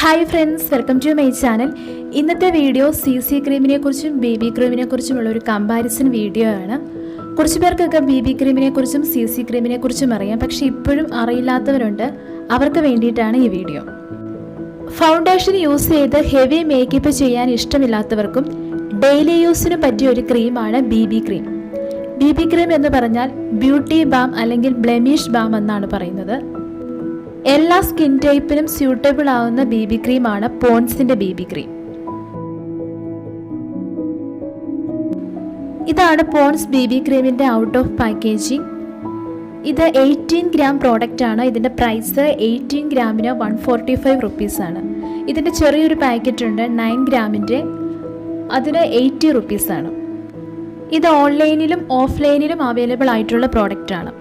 Hi friends, welcome to my channel. ഇന്നത്തെ video CC ക്രീമിനെ കുറിച്ചും BB ക്രീമിനെ കുറിച്ചുമുള്ള ഒരു കമ്പാരിസൺ വീഡിയോ ആണ്. കുറച്ച് പേർക്കൊക്കെ BB ക്രീമിനെ കുറിച്ചും CC ക്രീമിനെ കുറിച്ചും അറിയാം, പക്ഷേ ഇപ്പോഴും അറിയില്ലാത്തവരുണ്ട്. അവർക്ക് വേണ്ടിയിട്ടാണ് ഈ വീഡിയോ. ഫൗണ്ടേഷൻ യൂസ് ചെയ്ത് ഹെവി മേക്കപ്പ് ചെയ്യാൻ ഇഷ്ടമില്ലാത്തവർക്കും ഡെയിലി യൂസിന് പറ്റിയ ഒരു ക്രീമാണ് BB ക്രീം. BB ക്രീം എന്ന് പറഞ്ഞാൽ ബ്യൂട്ടി ബാം അല്ലെങ്കിൽ ബ്ലെമിഷ് ബാം എന്നാണ് പറയുന്നത്. എല്ലാ സ്കിൻ ടൈപ്പിനും സ്യൂട്ടബിൾ ആവുന്ന BB ക്രീമാണ് പോൺസിന്റെ BB ക്രീം. ഇതാണ് പോൺസ് BB ക്രീമിന്റെ ഔട്ട് ഓഫ് പാക്കേജിംഗ്. ഇത് 18 ഗ്രാം പ്രോഡക്റ്റ് ആണ്. ഇതിന്റെ പ്രൈസ് 18 ഗ്രാമിന് 145 റുപ്പീസ് ആണ്. ഇതിന്റെ ചെറിയൊരു പാക്കറ്റ് ഉണ്ട് 9 ഗ്രാമിന്റെ, അതിന് 80 റുപ്പീസ് ആണ്. ഇത് ഓൺലൈനിലും ഓഫ്ലൈനിലും അവൈലബിൾ ആയിട്ടുള്ള പ്രോഡക്റ്റ് ആണ്.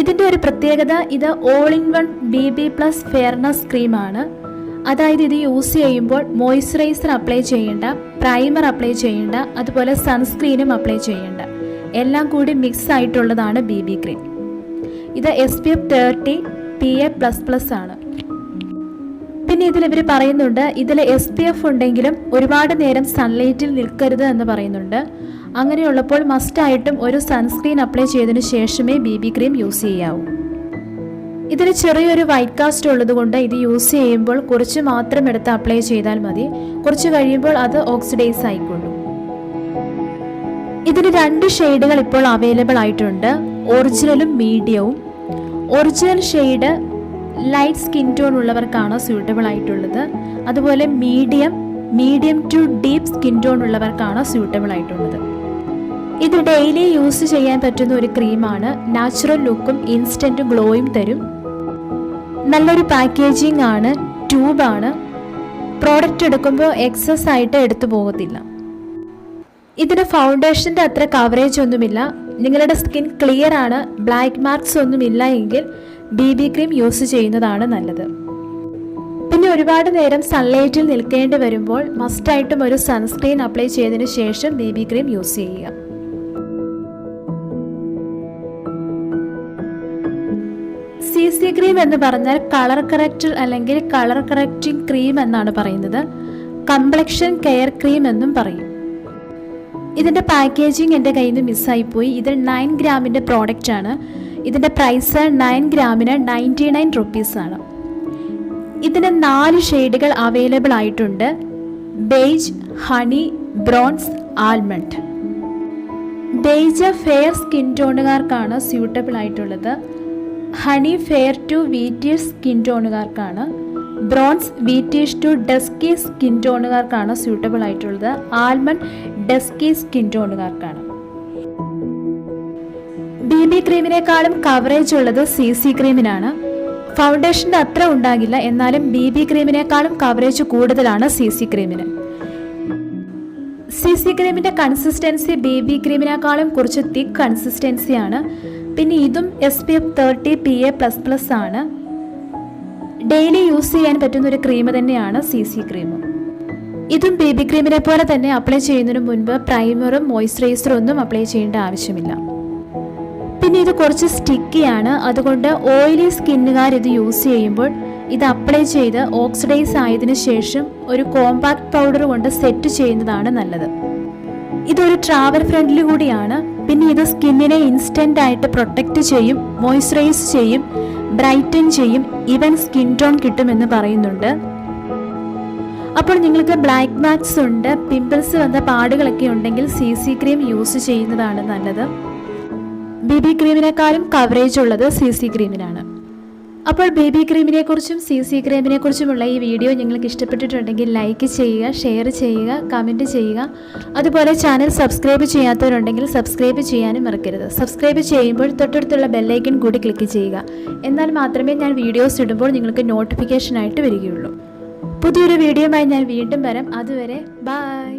ഇതിൻ്റെ ഒരു പ്രത്യേകത, ഇത് all in one BB plus fairness ക്രീമാണ്. അതായത് ഇത് യൂസ് ചെയ്യുമ്പോൾ മോയ്സ്ചറൈസർ അപ്ലൈ ചെയ്യേണ്ട, പ്രൈമർ അപ്ലൈ ചെയ്യേണ്ട, അതുപോലെ സൺസ്ക്രീനും അപ്ലൈ ചെയ്യേണ്ട, എല്ലാം കൂടി മിക്സ് ആയിട്ടുള്ളതാണ് BB ക്രീം. ഇത് SPF 30 PA++ ആണ്. പിന്നെ ഇതിൽ ഇവർ പറയുന്നുണ്ട്, ഇതിൽ SPF ഉണ്ടെങ്കിലും ഒരുപാട് നേരം സൺലൈറ്റിൽ നിൽക്കരുത് എന്ന് പറയുന്നുണ്ട്. അങ്ങനെയുള്ളപ്പോൾ മസ്റ്റായിട്ടും ഒരു സൺസ്ക്രീൻ അപ്ലൈ ചെയ്തതിനു ശേഷമേ BB ക്രീം യൂസ് ചെയ്യാവൂ. ഇതിന് ചെറിയൊരു വൈറ്റ് കാസ്റ്റ് ഉള്ളതുകൊണ്ട് ഇത് യൂസ് ചെയ്യുമ്പോൾ കുറച്ച് മാത്രം എടുത്ത് അപ്ലൈ ചെയ്താൽ മതി. കുറച്ച് കഴിയുമ്പോൾ അത് ഓക്സിഡൈസ് ആയിക്കൊള്ളും. ഇതിന് 2 ഷെയ്ഡുകൾ ഇപ്പോൾ അവൈലബിൾ ആയിട്ടുണ്ട്, ഒറിജിനലും മീഡിയവും. Original shade light skin tone ഉള്ളവർക്കാണ് സ്യൂട്ടബിൾ ആയിട്ടുള്ളത്. അതുപോലെ medium to deep skin tone ഉള്ളവർക്കാണ് സ്യൂട്ടബിൾ ആയിട്ടുള്ളത്. ഇത് ഡെയിലി യൂസ് ചെയ്യാൻ പറ്റുന്ന ഒരു ക്രീമാണ്. നാച്ചുറൽ ലുക്കും ഇൻസ്റ്റന്റ് ഗ്ലോയും തരും. നല്ലൊരു പാക്കേജിംഗ് ആണ്, ട്യൂബാണ്. പ്രോഡക്റ്റ് എടുക്കുമ്പോൾ എക്സസ് ആയിട്ട് എടുത്തു പോകത്തില്ല. ഇതിന് ഫൗണ്ടേഷൻ്റെ അത്ര കവറേജ് ഒന്നുമില്ല. നിങ്ങളുടെ സ്കിൻ ക്ലിയർ ആണ്, ബ്ലാക്ക് മാർക്സ് ഒന്നുമില്ല എങ്കിൽ BB ക്രീം യൂസ് ചെയ്യുന്നതാണ് നല്ലത്. പിന്നെ ഒരുപാട് നേരം സൺലൈറ്റിൽ നിൽക്കേണ്ടി വരുമ്പോൾ മസ്റ്റായിട്ടും ഒരു സൺസ്ക്രീൻ അപ്ലൈ ചെയ്തതിന് ശേഷം BB ക്രീം യൂസ് ചെയ്യുക. CC ക്രീം എന്ന് പറഞ്ഞാൽ കളർ കറക്റ്റർ അല്ലെങ്കിൽ കളർ കറക്റ്റിംഗ് ക്രീം എന്നാണ് പറയുന്നത്. കംപ്ലക്ഷൻ കെയർ ക്രീം എന്നും പറയും. ഇതിൻ്റെ പാക്കേജിങ് എൻ്റെ കയ്യിൽ നിന്ന് മിസ്സായിപ്പോയി. ഇത് 9 ഗ്രാമിൻ്റെ പ്രോഡക്റ്റ് ആണ്. ഇതിൻ്റെ പ്രൈസ് 9 ഗ്രാമിന് 99 റുപ്പീസ് ആണ്. ഇതിന് 4 ഷെയ്ഡുകൾ അവൈലബിൾ ആയിട്ടുണ്ട്: beige, honey, bronze, almond. Beige fair skin ടോണുകാർക്കാണ് സ്യൂട്ടബിൾ ആയിട്ടുള്ളത്. Honey fair to wheatish skin ടോണുകാർക്കാണ്. Bronze wheatish to dusky skin ടോണുകാർക്കാണ് സ്യൂട്ടബിൾ ആയിട്ടുള്ളത്. ആൽമണ്ട് ഡസ്കി സ്കിൻ ടോണുകാർക്കാണ്. BB ക്രീമിനേക്കാളും കവറേജ് ഉള്ളത് CC ക്രീമിനാണ്. ഫൗണ്ടേഷൻ്റെ അത്ര ഉണ്ടാകില്ല, എന്നാലും BB ക്രീമിനേക്കാളും കവറേജ് കൂടുതലാണ് CC ക്രീമിന്. CC ക്രീമിൻ്റെ കൺസിസ്റ്റൻസി BB ക്രീമിനേക്കാളും കുറച്ച് തിക്ക് കൺസിസ്റ്റൻസിയാണ്. പിന്നെ ഇതും SPF 30 PA++ ആണ്. ഡെയിലി യൂസ് ചെയ്യാൻ പറ്റുന്ന ഒരു ക്രീം തന്നെയാണ് CC ക്രീം. ഇതും BB ക്രീമിനെ പോലെ തന്നെ അപ്ലൈ ചെയ്യുന്നതിന് മുൻപ് പ്രൈമറും മോയ്സ്ചറൈസറും ഒന്നും അപ്ലൈ ചെയ്യേണ്ട ആവശ്യമില്ല. പിന്നെ ഇത് കുറച്ച് സ്റ്റിക്കിയാണ്, അതുകൊണ്ട് ഓയിലി സ്കിന്നുകാർ ഇത് യൂസ് ചെയ്യുമ്പോൾ ഇത് അപ്ലൈ ചെയ്ത് ഓക്സിഡൈസ് ആയതിനു ശേഷം ഒരു കോമ്പാക്ട് പൗഡർ കൊണ്ട് സെറ്റ് ചെയ്യുന്നതാണ് നല്ലത്. ഇതൊരു ട്രാവൽ ഫ്രണ്ട്ലി കൂടിയാണ്. പിന്നെ ഇത് സ്കിന്നിനെ ഇൻസ്റ്റന്റ് ആയിട്ട് പ്രൊട്ടക്റ്റ് ചെയ്യും, മോയ്സ്ചറൈസ് ചെയ്യും, ബ്രൈറ്റൻ ചെയ്യും, ഈവൻ സ്കിൻ ടോൺ കിട്ടുമെന്ന് പറയുന്നുണ്ട്. അപ്പോൾ നിങ്ങൾക്ക് ബ്ലാക്ക് മാർക്സ് ഉണ്ട്, പിമ്പിൾസ് വന്ന പാടുകളൊക്കെ ഉണ്ടെങ്കിൽ CC ക്രീം യൂസ് ചെയ്യുന്നതാണ് നല്ലത്. BB ക്രീമിനേക്കാളും കവറേജ് ഉള്ളത് CC ക്രീമിനാണ്. അപ്പോൾ BB ക്രീമിനെ കുറിച്ചും CC ക്രീമിനെ കുറിച്ചുമുള്ള ഈ വീഡിയോ നിങ്ങൾക്ക് ഇഷ്ടപ്പെട്ടിട്ടുണ്ടെങ്കിൽ ലൈക്ക് ചെയ്യുക, ഷെയർ ചെയ്യുക, കമൻറ്റ് ചെയ്യുക. അതുപോലെ ചാനൽ സബ്സ്ക്രൈബ് ചെയ്യാത്തവരുണ്ടെങ്കിൽ സബ്സ്ക്രൈബ് ചെയ്യാനും മറക്കരുത്. സബ്സ്ക്രൈബ് ചെയ്യുമ്പോൾ തൊട്ടടുത്തുള്ള ബെല്ലൈക്കൺ കൂടി ക്ലിക്ക് ചെയ്യുക. എന്നാൽ മാത്രമേ ഞാൻ വീഡിയോസ് ഇടുമ്പോൾ നിങ്ങൾക്ക് നോട്ടിഫിക്കേഷനായിട്ട് വരികയുള്ളൂ. പുതിയൊരു വീഡിയോയുമായി ഞാൻ വീണ്ടും വരാം. അതുവരെ ബൈ.